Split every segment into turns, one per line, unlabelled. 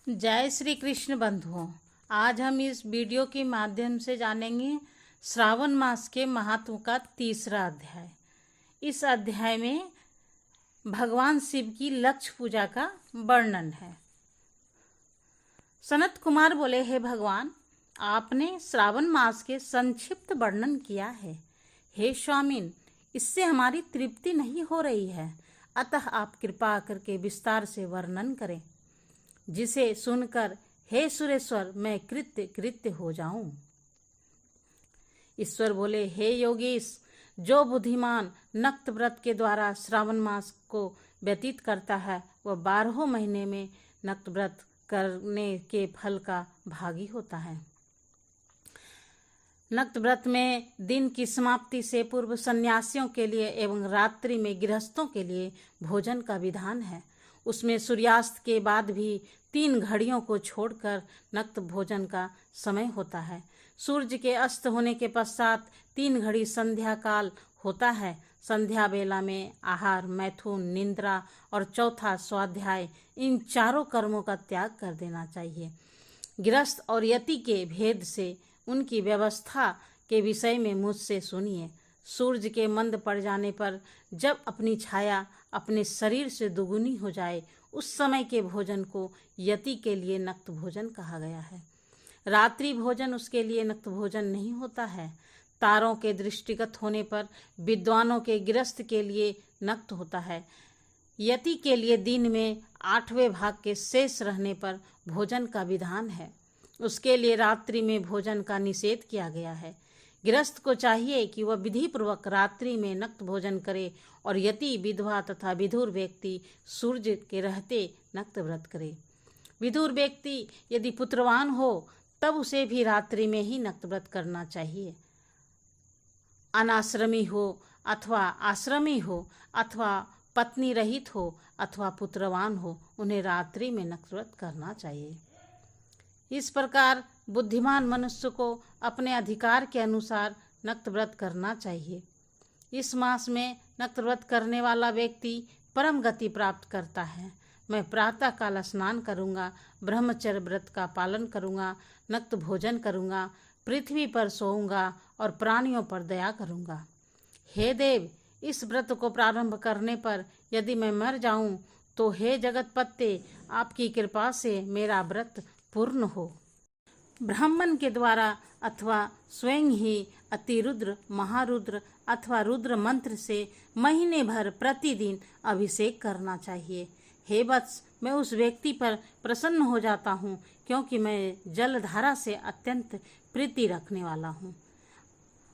जय श्री कृष्ण बंधुओं। आज हम इस वीडियो के माध्यम से जानेंगे श्रावण मास के महत्व का तीसरा अध्याय। इस अध्याय में भगवान शिव की लक्ष्य पूजा का वर्णन है। सनत कुमार बोले, हे भगवान, आपने श्रावण मास के संक्षिप्त वर्णन किया है। हे स्वामिन, इससे हमारी तृप्ति नहीं हो रही है, अतः आप कृपा करके विस्तार से वर्णन करें, जिसे सुनकर हे सुरेश्वर मैं कृत्य हो जाऊं। ईश्वर बोले, हे योगीश, जो बुद्धिमान नक्त व्रत के द्वारा श्रावण मास को व्यतीत करता है वह 12 महीने में नक्त व्रत करने के फल का भागी होता है। नक्त व्रत में दिन की समाप्ति से पूर्व सन्यासियों के लिए एवं रात्रि में गृहस्थों के लिए भोजन का विधान है। उसमें सूर्यास्त के बाद भी 3 घड़ियों को छोड़कर नक्त भोजन का समय होता है। सूर्य के अस्त होने के पश्चात 3 घड़ी संध्या काल होता है। संध्या बेला में आहार, मैथुन, निद्रा और चौथा स्वाध्याय, इन चारों कर्मों का त्याग कर देना चाहिए। गृहस्थ और यति के भेद से उनकी व्यवस्था के विषय में मुझसे सुनिए। सूर्य के मंद पड़ जाने पर जब अपनी छाया अपने शरीर से दुगुनी हो जाए, उस समय के भोजन को यति के लिए नक्त भोजन कहा गया है। रात्रि भोजन उसके लिए नक्त भोजन नहीं होता है। तारों के दृष्टिगत होने पर विद्वानों के गृहस्थ के लिए नक्त होता है। यति के लिए दिन में 8वें भाग के शेष रहने पर भोजन का विधान है। उसके लिए रात्रि में भोजन का निषेध किया गया है। गृहस्थ को चाहिए कि वह विधि पूर्वक रात्रि में नक्त भोजन करे और यति, विधवा तथा विधुर व्यक्ति सूर्य के रहते नक्त व्रत करे। विधुर व्यक्ति यदि पुत्रवान हो तब उसे भी रात्रि में ही नक्त व्रत करना चाहिए। अनाश्रमी हो अथवा आश्रमी हो अथवा पत्नी रहित हो अथवा पुत्रवान हो, उन्हें रात्रि में नक्त व्रत करना चाहिए। इस प्रकार बुद्धिमान मनुष्य को अपने अधिकार के अनुसार नक्त व्रत करना चाहिए। इस मास में नक्त व्रत करने वाला व्यक्ति परम गति प्राप्त करता है। मैं प्रातः काल स्नान करूँगा, ब्रह्मचर्य व्रत का पालन करूँगा, नक्त भोजन करूँगा, पृथ्वी पर सोऊंगा और प्राणियों पर दया करूँगा। हे देव, इस व्रत को प्रारंभ करने पर यदि मैं मर जाऊं तो हे जगतपते, आपकी कृपा से मेरा व्रत पूर्ण हो। ब्राह्मण के द्वारा अथवा स्वयं ही अतिरुद्र, महारुद्र अथवा रुद्र मंत्र से महीने भर प्रतिदिन अभिषेक करना चाहिए। हे वत्स, मैं उस व्यक्ति पर प्रसन्न हो जाता हूँ क्योंकि मैं जलधारा से अत्यंत प्रीति रखने वाला हूँ।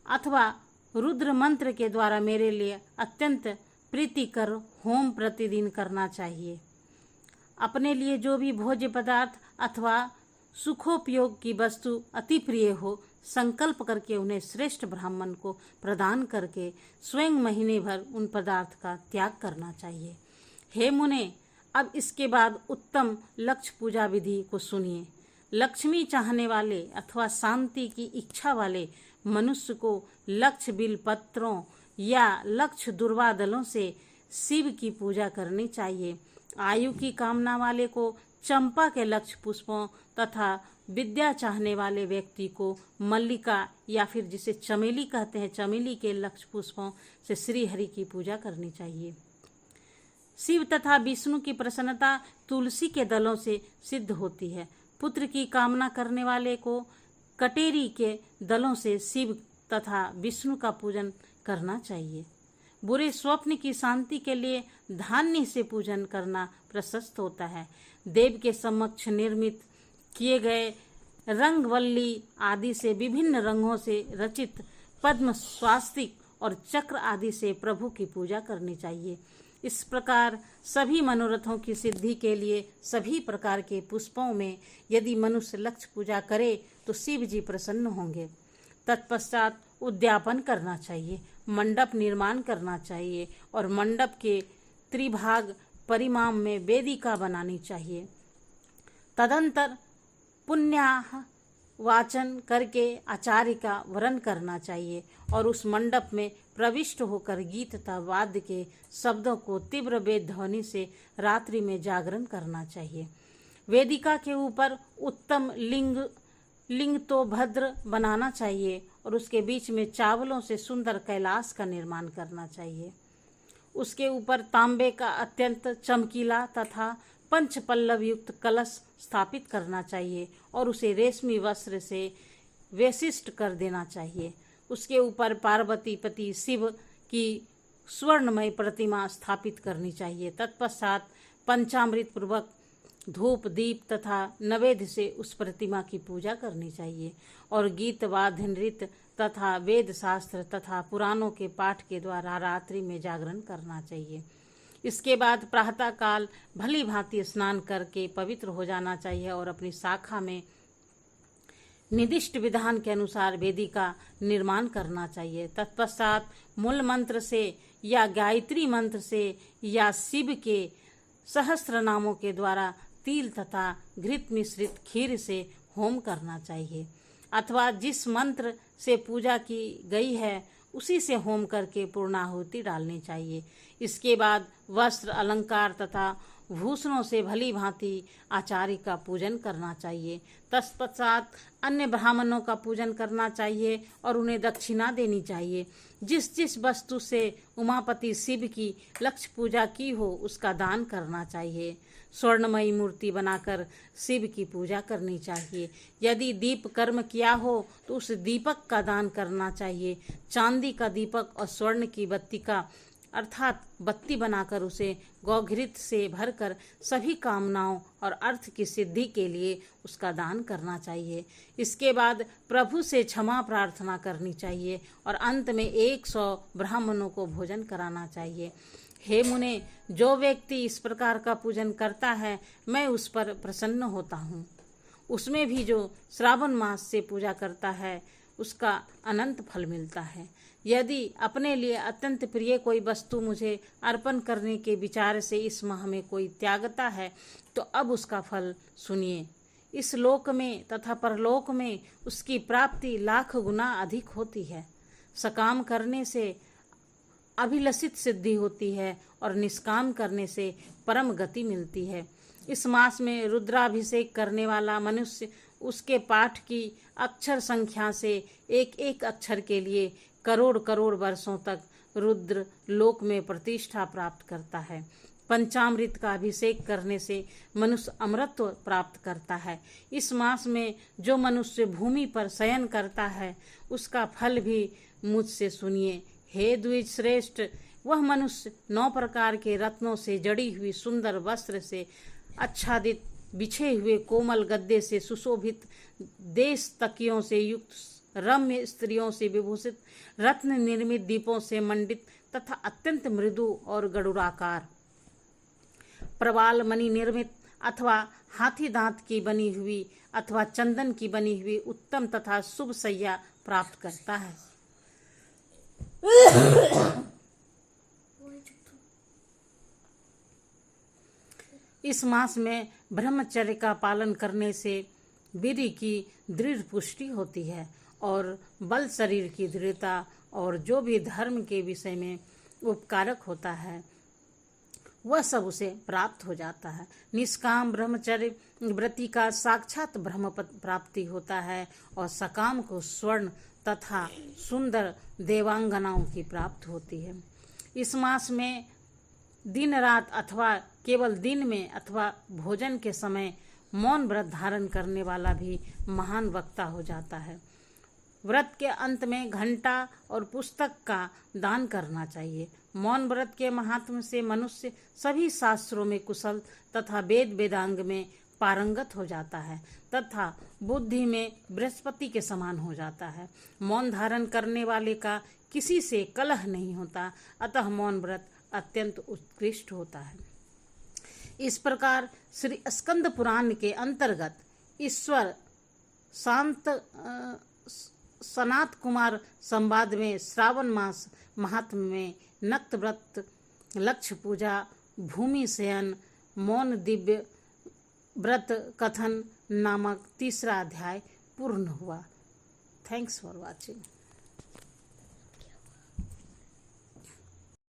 अथवा रुद्र मंत्र के द्वारा मेरे लिए अत्यंत प्रीतिकर होम प्रतिदिन करना चाहिए। अपने लिए जो भी भोज्य पदार्थ अथवा सुखोपयोग की वस्तु अति प्रिय हो, संकल्प करके उन्हें श्रेष्ठ ब्राह्मण को प्रदान करके स्वयं महीने भर उन पदार्थ का त्याग करना चाहिए। हे मुने, अब इसके बाद उत्तम लक्ष्य पूजा विधि को सुनिए। लक्ष्मी चाहने वाले अथवा शांति की इच्छा वाले मनुष्य को लक्ष्य बिल पत्रों या लक्ष्य दुर्वा दलों से शिव की पूजा करनी चाहिए। आयु की कामना वाले को चंपा के लक्ष्य पुष्पों तथा विद्या चाहने वाले व्यक्ति को मल्लिका या फिर जिसे चमेली कहते हैं, चमेली के लक्ष्य पुष्पों से श्री हरि की पूजा करनी चाहिए। शिव तथा विष्णु की प्रसन्नता तुलसी के दलों से सिद्ध होती है। पुत्र की कामना करने वाले को कटेरी के दलों से शिव तथा विष्णु का पूजन करना चाहिए। बुरे स्वप्न की शांति के लिए धान्य से पूजन करना प्रशस्त होता है। देव के समक्ष निर्मित किए गए रंगवल्ली आदि से विभिन्न रंगों से रचित पद्म, स्वास्तिक और चक्र आदि से प्रभु की पूजा करनी चाहिए। इस प्रकार सभी मनोरथों की सिद्धि के लिए सभी प्रकार के पुष्पों में यदि मनुष्य लक्ष्य पूजा करे तो शिव जी प्रसन्न होंगे। तत्पश्चात उद्यापन करना चाहिए, मंडप निर्माण करना चाहिए और मंडप के त्रिभाग परिमाम में वेदिका बनानी चाहिए। तदंतर पुण्याह वाचन करके आचार्य का वरण करना चाहिए और उस मंडप में प्रविष्ट होकर गीत तथा वाद्य के शब्दों को तीव्र वेद ध्वनि से रात्रि में जागरण करना चाहिए। वेदिका के ऊपर उत्तम लिंग तो भद्र बनाना चाहिए और उसके बीच में चावलों से सुंदर कैलाश का निर्माण करना चाहिए। उसके ऊपर तांबे का अत्यंत चमकीला तथा पंच पल्लव युक्त कलश स्थापित करना चाहिए और उसे रेशमी वस्त्र से वैशिष्ट कर देना चाहिए। उसके ऊपर पार्वती पति शिव की स्वर्णमय प्रतिमा स्थापित करनी चाहिए। तत्पश्चात पंचामृत पूर्वक धूप दीप तथा नैवेद्य से उस प्रतिमा की पूजा करनी चाहिए और गीत वाद्य नृत्य तथा वेद शास्त्र तथा पुराणों के पाठ के द्वारा रात्रि में जागरण करना चाहिए। इसके बाद प्रातः काल भली भांति स्नान करके पवित्र हो जाना चाहिए और अपनी शाखा में निर्दिष्ट विधान के अनुसार वेदी का निर्माण करना चाहिए। तत्पश्चात मूल मंत्र से या गायत्री मंत्र से या शिव के सहस्त्र नामों के द्वारा तिल तथा घृत मिश्रित खीर से होम करना चाहिए अथवा जिस मंत्र से पूजा की गई है उसी से होम करके पूर्णाहुति डालनी चाहिए। इसके बाद वस्त्र अलंकार तथा भूषणों से भली भांति आचार्य का पूजन करना चाहिए। तत्पश्चात अन्य ब्राह्मणों का पूजन करना चाहिए और उन्हें दक्षिणा देनी चाहिए। जिस जिस वस्तु से उमापति शिव की लक्ष्य पूजा की हो उसका दान करना चाहिए। स्वर्णमयी मूर्ति बनाकर शिव की पूजा करनी चाहिए। यदि दीप कर्म किया हो तो उस दीपक का दान करना चाहिए। चांदी का दीपक और स्वर्ण की बत्ती का अर्थात बत्ती बनाकर उसे गौघृत से भरकर सभी कामनाओं और अर्थ की सिद्धि के लिए उसका दान करना चाहिए। इसके बाद प्रभु से क्षमा प्रार्थना करनी चाहिए और अंत में 100 ब्राह्मणों को भोजन कराना चाहिए। हे मुने, जो व्यक्ति इस प्रकार का पूजन करता है मैं उस पर प्रसन्न होता हूँ। उसमें भी जो श्रावण मास से पूजा करता है उसका अनंत फल मिलता है। यदि अपने लिए अत्यंत प्रिय कोई वस्तु मुझे अर्पण करने के विचार से इस माह में कोई त्यागता है तो अब उसका फल सुनिए। इस लोक में तथा परलोक में उसकी प्राप्ति लाख गुना अधिक होती है। सकाम करने से अभिलषित सिद्धि होती है और निष्काम करने से परम गति मिलती है। इस मास में रुद्राभिषेक करने वाला मनुष्य उसके पाठ की अक्षर संख्या से एक एक अक्षर के लिए करोड़ करोड़ वर्षों तक रुद्र लोक में प्रतिष्ठा प्राप्त करता है। पंचामृत का अभिषेक करने से मनुष्य अमरत्व प्राप्त करता है। इस मास में जो मनुष्य भूमि पर शयन करता है उसका फल भी मुझसे सुनिए। हे द्विज श्रेष्ठ, वह मनुष्य 9 प्रकार के रत्नों से जड़ी हुई सुंदर वस्त्र से आच्छादित बिछे हुए कोमल गद्दे से सुशोभित देश तकियों से युक्त रम्य स्त्रियों से विभूषित रत्न निर्मित दीपों से मंडित तथा अत्यंत मृदु और गरुड़ाकार प्रवाल मणि निर्मित अथवा हाथी दांत की बनी हुई अथवा चंदन की बनी हुई उत्तम तथा शुभ सैया प्राप्त करता है। इस मास में ब्रह्मचर्य का पालन करने से वीर्य की दृढ़ पुष्टि होती है और बल शरीर की दृढ़ता और जो भी धर्म के विषय में उपकारक होता है वह सब उसे प्राप्त हो जाता है। निष्काम ब्रह्मचर्य व्रति का साक्षात ब्रह्म प्राप्ति होता है और सकाम को स्वर्ण तथा सुंदर देवांगनाओं की प्राप्त होती है। इस मास में दिन रात अथवा केवल दिन में अथवा भोजन के समय मौन व्रत धारण करने वाला भी महान वक्ता हो जाता है। व्रत के अंत में घंटा और पुस्तक का दान करना चाहिए। मौन व्रत के महात्म से मनुष्य सभी शास्त्रों में कुशल तथा वेद वेदांग में पारंगत हो जाता है तथा बुद्धि में बृहस्पति के समान हो जाता है। मौन धारण करने वाले का किसी से कलह नहीं होता, अतः मौन व्रत अत्यंत उत्कृष्ट होता है। इस प्रकार श्री स्कंद पुराण के अंतर्गत ईश्वर सनात कुमार संवाद में श्रावण मास महात्म में नक्त व्रत, लक्ष्य पूजा, भूमि शयन, मौन दिव्य व्रत कथन नामक तीसरा अध्याय पूर्ण हुआ। Thanks for watching.